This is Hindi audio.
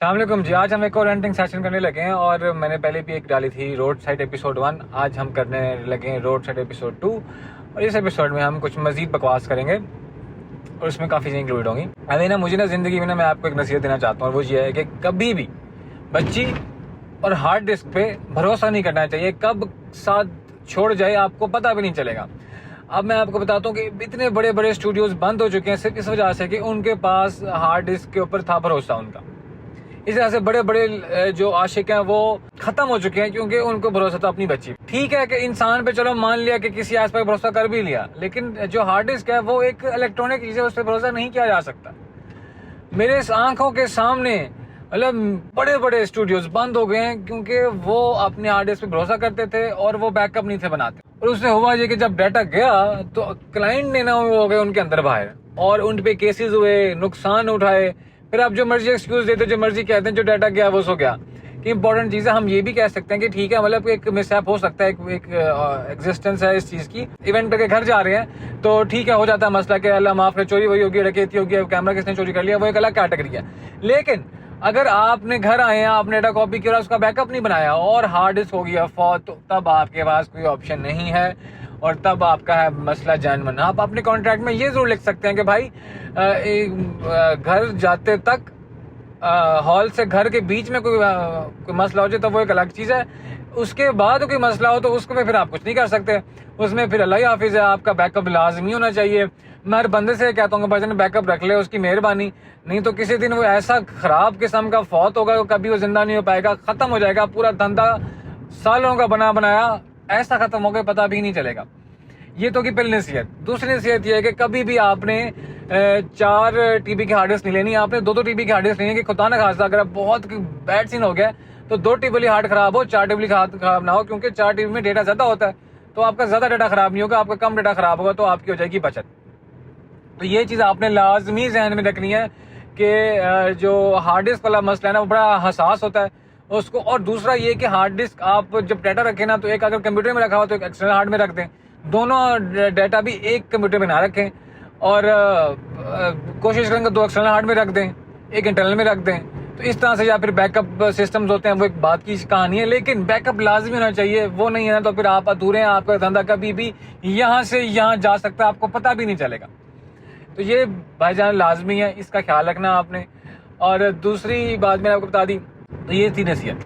अस्सलामुअलैकुम जी। आज हम एक और रेंटिंग सेशन करने लगे हैं और मैंने पहले भी एक डाली थी रोड साइड एपिसोड 1। आज हम करने लगे हैं रोड साइड एपिसोड 2 और इस एपिसोड में हम कुछ मजीद बकवास करेंगे और उसमें काफ़ी चीज़ें इंक्लूड होंगी। अभी ना मुझे ना ज़िंदगी में ना मैं आपको एक नसीहत देना चाहता हूँ और वो ये है कि कभी भी बच्ची और हार्ड डिस्क पे भरोसा नहीं करना चाहिए। कब साथ छोड़ जाए आपको पता भी नहीं चलेगा। अब मैं आपको बताता हूँ कि इतने बड़े बड़े स्टूडियोज बंद हो चुके हैं सिर्फ इस वजह से कि उनके पास हार्ड डिस्क के ऊपर था भरोसा उनका। इस तरह से बड़े बड़े जो आशिक हैं वो खत्म हो चुके हैं क्योंकि उनको भरोसा था अपनी बच्ची। ठीक है कि इंसान पे चलो मान लिया कि किसी आस पर भरोसा कर भी लिया, लेकिन जो हार्ड डिस्क है वो एक इलेक्ट्रॉनिक चीज है, उस पर भरोसा नहीं किया जा सकता। मेरे आंखों के सामने मतलब बड़े बड़े स्टूडियोज बंद हो गए हैं क्योंकि वो अपने हार्ड डिस्क पे भरोसा करते थे और वो बैकअप नहीं थे बनाते। और उससे हुआ ये कि जब डाटा गया तो क्लाइंट ने ना हो गए उनके अंदर बाहर और उन पे केसेस हुए, नुकसान उठाए। फिर आप जो मर्जी एक्सक्यूज देते, जो मर्जी कहते हैं, जो डाटा गया वो सो गया। कि इंपॉर्टेंट चीज है, हम ये भी कह सकते हैं कि ठीक है मतलब एक मिसहैप हो सकता है, एक एग्जिस्टेंस है इस चीज की। इवेंट पे घर जा रहे हैं तो ठीक है, हो जाता है मसला कि अल्लाह माफ करे, चोरी वही होगी, डकैती होगी, कैमरा किसने चोरी कर लिया, वो एक अलग कैटेगरी है। लेकिन अगर आपने घर आए हैं, आपने डाटा कॉपी किया, उसका बैकअप नहीं बनाया और हार्ड डिस्क हो गया फौत, तो तब आपके पास कोई ऑप्शन नहीं है और तब आपका है मसला जान मन। आप अपने कॉन्ट्रैक्ट में ये जरूर लिख सकते हैं कि भाई घर जाते तक हॉल से घर के बीच में कोई मसला हो जाए तो वो एक अलग चीज है। उसके बाद कोई मसला हो तो उसको फिर आप कुछ नहीं कर सकते, उसमें फिर अल्लाह ही हाफिज है। आपका बैकअप लाजमी होना चाहिए। मैं हर बंदे से कहता हूँ भाईजान बैकअप रख ले, उसकी मेहरबानी। नहीं तो किसी दिन वो ऐसा खराब किस्म का फौत होगा, कभी वो जिंदा नहीं हो पाएगा, खत्म हो जाएगा पूरा धंधा, सालों का बना बनाया ऐसा खत्म हो गया, पता भी नहीं चलेगा। ये तो की पहली नसीहत। दूसरी नसीहत ये है कि कभी भी आपने 4 टीबी की हार्ड डिस्क नहीं लेनी, आपने 2-2 टीबी की हार्ड डिस्क लेनी है कि खुदा ना खास्ता अगर बहुत बैड सीन हो गया तो 2 टीबी वाली हार्ड खराब हो, 4 टीबी हार्ड खराब ना हो, क्योंकि 4 टीबी में डेटा ज्यादा होता है तो आपका ज्यादा डाटा खराब नहीं होगा, आपका कम डाटा खराब होगा तो आपकी हो जाएगी बचत। तो ये चीज आपने लाजमी जहन में रखनी है कि जो हार्ड डिस्क वाला मसला है ना वो बड़ा हसास होता है उसको। और दूसरा ये कि हार्ड डिस्क आप जब डाटा रखें ना तो एक अगर कंप्यूटर में रखा हो तो एक एक्सटर्नल हार्ड में रख दें, दोनों डाटा भी एक कंप्यूटर में ना रखें और कोशिश करेंगे 2 एक्सटर्नल हार्ड में रख दें, एक इंटरनल में रख दें। तो इस तरह से या फिर बैकअप सिस्टम्स होते हैं, वो एक बात की कहानी है, लेकिन बैकअप लाजमी होना चाहिए। वो नहीं है ना तो फिर आप अधूरे हैं, आपका धंधा कभी भी यहाँ से यहाँ जा सकता है, आपको पता भी नहीं चलेगा। तो ये भाईजान लाजमी है, इसका ख्याल रखना आपने। और दूसरी बात मैंने आपको बता दी, तो ये थी नसीहत।